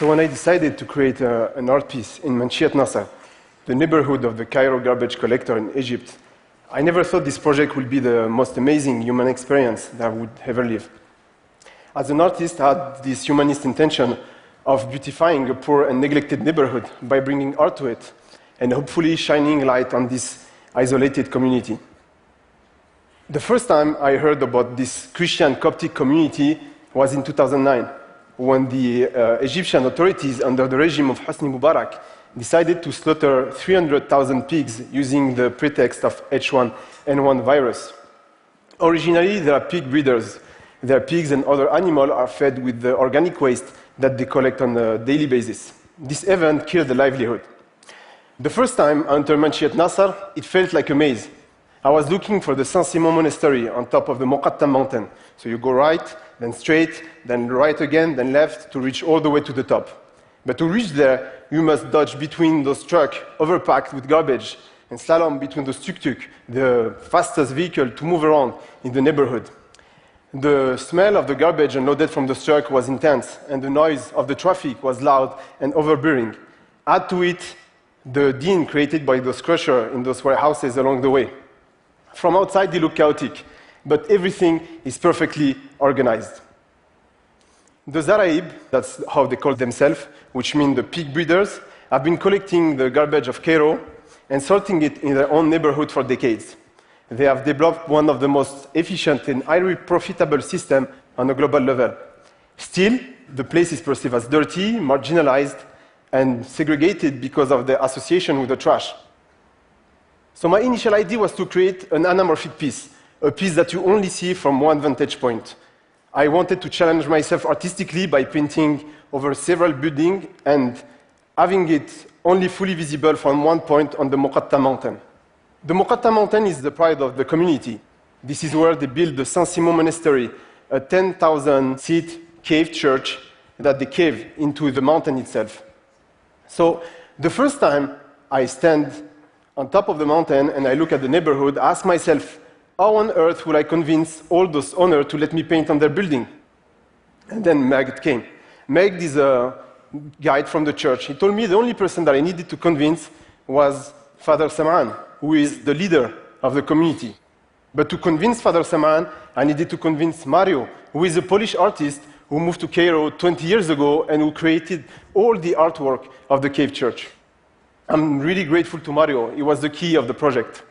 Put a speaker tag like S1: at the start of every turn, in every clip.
S1: So when I decided to create an art piece in Manshiyat Nasser, the neighborhood of the Cairo garbage collector in Egypt, I never thought this project would be the most amazing human experience that I would ever live. As an artist, I had this humanist intention of beautifying a poor and neglected neighborhood by bringing art to it and hopefully shining light on this isolated community. The first time I heard about this Christian Coptic community was in 2009, when the Egyptian authorities under the regime of Hosni Mubarak decided to slaughter 300,000 pigs using the pretext of H1N1 virus. Originally, they are pig breeders. Their pigs and other animals are fed with the organic waste that they collect on a daily basis. This event killed the livelihood. The first time I entered Manshiyat Nasser, it felt like a maze. I was looking for the Saint-Simon monastery on top of the Moqattam mountain. So you go right, then straight, then right again, then left to reach all the way to the top. But to reach there, you must dodge between those trucks overpacked with garbage and slalom between those tuk-tuk, the fastest vehicle to move around in the neighborhood. The smell of the garbage unloaded from the truck was intense, and the noise of the traffic was loud and overbearing. Add to it the din created by those crushers in those warehouses along the way. From outside, they look chaotic, but everything is perfectly organized. The Zaraib, that's how they call themselves, which means the pig breeders, have been collecting the garbage of Cairo and sorting it in their own neighborhood for decades. They have developed one of the most efficient and highly profitable systems on a global level. Still, the place is perceived as dirty, marginalized, and segregated because of the association with the trash. So my initial idea was to create an anamorphic piece, a piece that you only see from one vantage point. I wanted to challenge myself artistically by painting over several buildings and having it only fully visible from one point on the Moqattam mountain. The Moqattam mountain is the pride of the community. This is where they built the Saint-Simon monastery, a 10,000-seat cave church that they cave into the mountain itself. So the first time I stand on top of the mountain and I look at the neighborhood, I ask myself, how on earth will I convince all those owners to let me paint on their building? And then Meg came. Meg is a guide from the church. He told me the only person that I needed to convince was Father Sam'an, who is the leader of the community. But to convince Father Sam'an, I needed to convince Mario, who is a Polish artist who moved to Cairo 20 years ago and who created all the artwork of the cave church. I'm really grateful to Mario. He was the key of the project.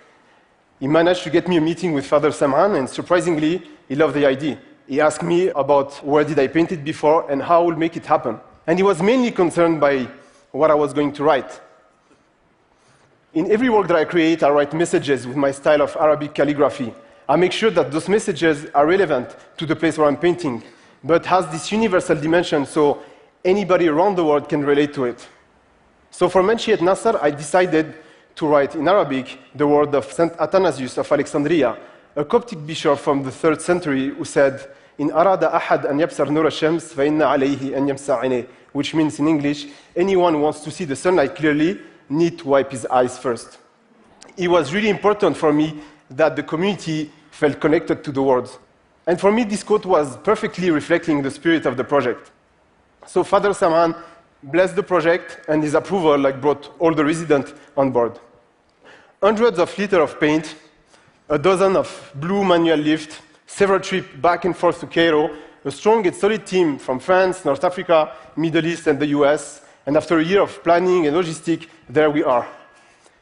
S1: He managed to get me a meeting with Father Sam'an, and surprisingly, he loved the idea. He asked me about where did I paint it before and how I would make it happen. And he was mainly concerned by what I was going to write. In every work that I create, I write messages with my style of Arabic calligraphy. I make sure that those messages are relevant to the place where I'm painting, but has this universal dimension so anybody around the world can relate to it. So for Manshiyat Nasser, I decided to write in Arabic the word of Saint Athanasius of Alexandria, a Coptic bishop from the 3rd century who said, "In arada ahad an yabsar nur ash-shams fa inna alayhi an yamsa 'aynayhi," which means in English, anyone who wants to see the sunlight clearly need to wipe his eyes first. It was really important for me that the community felt connected to the words. And for me, this quote was perfectly reflecting the spirit of the project. So Father Sam'an blessed the project, and his approval brought all the residents on board. Hundreds of liters of paint, a dozen of blue manual lift, several trips back and forth to Cairo, a strong and solid team from France, North Africa, Middle East, and the US. And after a year of planning and logistics, there we are.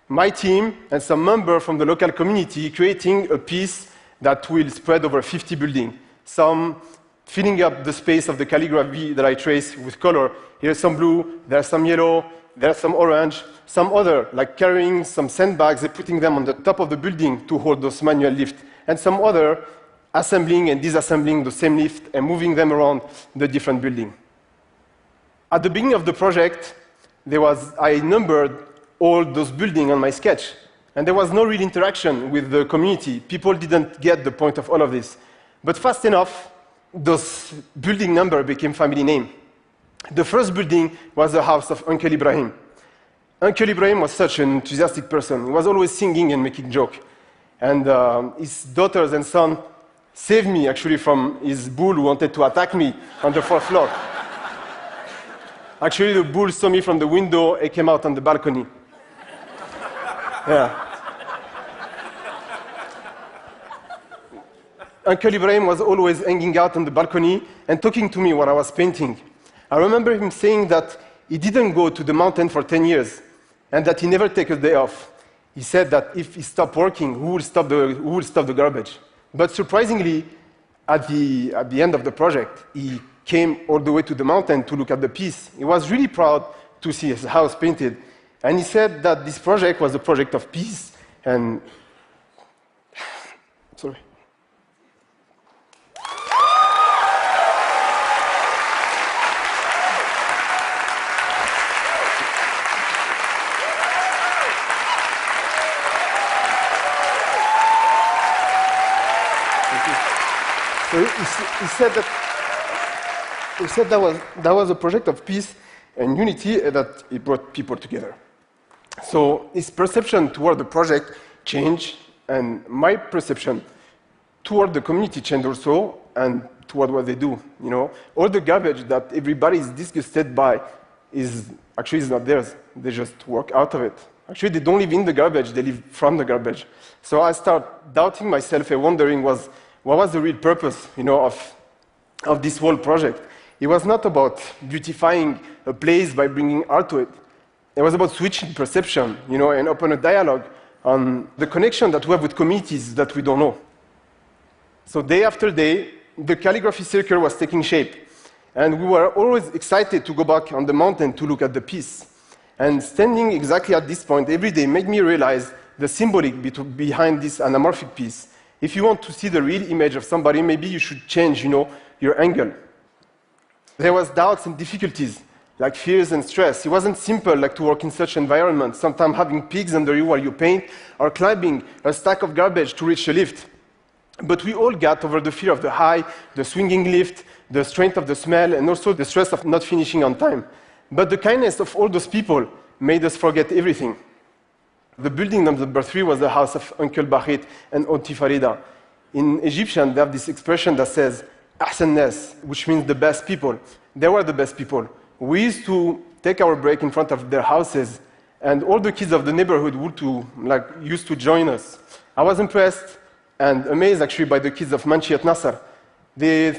S1: My team and some members from the local community creating a piece that will spread over 50 buildings, some filling up the space of the calligraphy that I trace with color. Here's some blue, there's some yellow, there's some orange, some other, like carrying some sandbags and putting them on the top of the building to hold those manual lifts, and some other assembling and disassembling the same lift and moving them around the different buildings. At the beginning of the project, I numbered all those buildings on my sketch, and there was no real interaction with the community. People didn't get the point of all of this. But fast enough, those building numbers became family name. The first building was the house of Uncle Ibrahim. Uncle Ibrahim was such an enthusiastic person. He was always singing and making jokes. And his daughters and son saved me, actually, from his bull who wanted to attack me on the 4th floor. Actually, the bull saw me from the window and came out on the balcony. Yeah. Uncle Ibrahim was always hanging out on the balcony and talking to me while I was painting. I remember him saying that he didn't go to the mountain for 10 years and that he never took a day off. He said that if he stopped working, who will stop the garbage? But surprisingly, at the end of the project, he came all the way to the mountain to look at the piece. He was really proud to see his house painted. And he said that this project was a project of peace and... Sorry. So he said that was a project of peace and unity that it brought people together. So his perception toward the project changed, and my perception toward the community changed also, and toward what they do. You know, all the garbage that everybody is disgusted by is not theirs. They just work out of it. Actually, they don't live in the garbage; they live from the garbage. So I start doubting myself and wondering what was the real purpose, you know, of this whole project. It was not about beautifying a place by bringing art to it. It was about switching perception, you know, and open a dialogue on the connection that we have with communities that we don't know. So day after day, the calligraphy circle was taking shape. And we were always excited to go back on the mountain to look at the piece. And standing exactly at this point every day made me realize the symbolic behind this anamorphic piece. If you want to see the real image of somebody, maybe you should change, you know, your angle. There was doubts and difficulties, like fears and stress. It wasn't simple like to work in such environment, sometimes having pigs under you while you paint, or climbing a stack of garbage to reach a lift. But we all got over the fear of the high, the swinging lift, the strength of the smell, and also the stress of not finishing on time. But the kindness of all those people made us forget everything. The building number 3 was the house of Uncle Bahit and Auntie Farida. In Egyptian, they have this expression that says, Ahsan Nas, which means the best people. They were the best people. We used to take our break in front of their houses, and all the kids of the neighborhood used to join us. I was impressed and amazed, actually, by the kids of Manshiyat Nasser.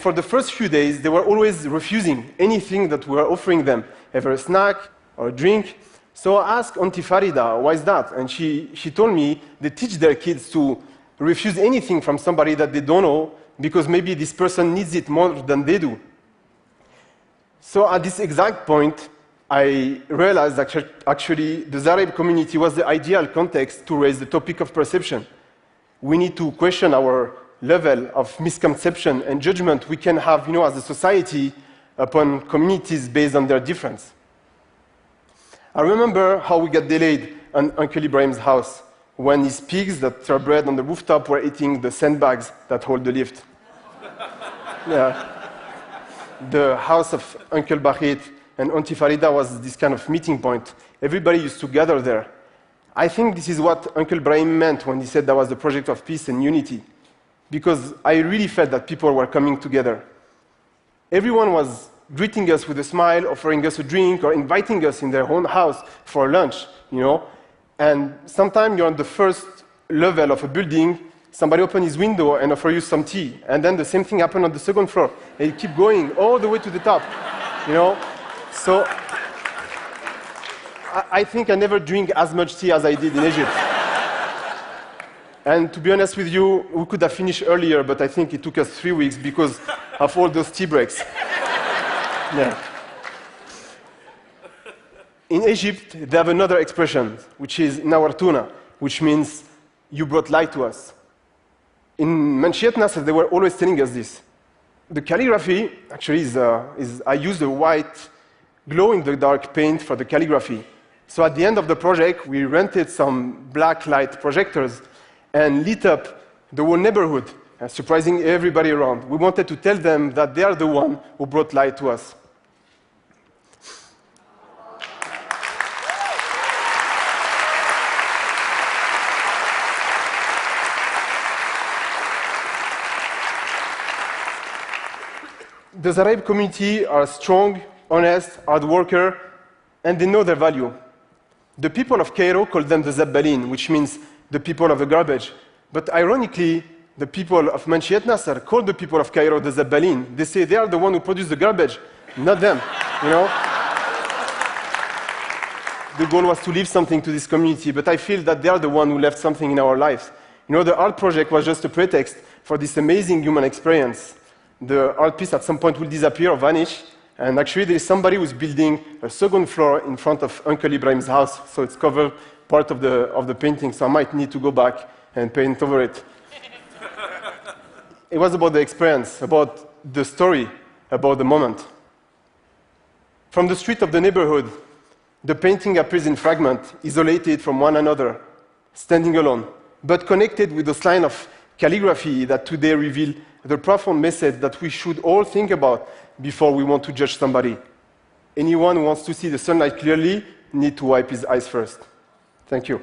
S1: For the first few days, they were always refusing anything that we were offering them, ever a snack or a drink. So I asked Auntie Farida, why is that? And she told me they teach their kids to refuse anything from somebody that they don't know because maybe this person needs it more than they do. So at this exact point, I realized that actually the Zahreb community was the ideal context to raise the topic of perception. We need to question our level of misconception and judgment we can have, you know, as a society upon communities based on their difference. I remember how we got delayed on Uncle Ibrahim's house when his pigs that are bred on the rooftop were eating the sandbags that hold the lift. Yeah. The house of Uncle Bahit and Auntie Farida was this kind of meeting point. Everybody used to gather there. I think this is what Uncle Ibrahim meant when he said that was the project of peace and unity, because I really felt that people were coming together. Everyone was greeting us with a smile, offering us a drink, or inviting us in their own house for lunch, you know. And sometimes you're on the first level of a building, somebody opens his window and offers you some tea, and then the same thing happened on the second floor, and you keep going all the way to the top, you know. So I think I never drink as much tea as I did in Egypt. And to be honest with you, we could have finished earlier, but I think it took us 3 weeks because of all those tea breaks. Yeah. In Egypt, they have another expression, which is nawartuna, which means you brought light to us. In Manshiyat Nasser, they were always telling us this. The calligraphy actually I used a white glow-in-the-dark paint for the calligraphy. So at the end of the project, we rented some black light projectors and lit up the whole neighborhood, surprising everybody around. We wanted to tell them that they are the one who brought light to us. The Zahreb community are strong, honest, hard worker, and they know their value. The people of Cairo call them the Zabbalin, which means the people of the garbage. But ironically, the people of Manshiyat Nasser call the people of Cairo the Zabbalin. They say they are the one who produce the garbage, not them, you know? The goal was to leave something to this community, but I feel that they are the one who left something in our lives. You know, the art project was just a pretext for this amazing human experience. The art piece at some point will disappear or vanish, and actually there is somebody who's building a second floor in front of Uncle Ibrahim's house, so it's covered part of the painting, so I might need to go back and paint over it. It was about the experience, about the story, about the moment. From the street of the neighborhood, the painting appears in fragments, isolated from one another, standing alone, but connected with those lines of calligraphy that today reveal the profound message that we should all think about before we want to judge somebody. Anyone who wants to see the sunlight clearly needs to wipe his eyes first. Thank you.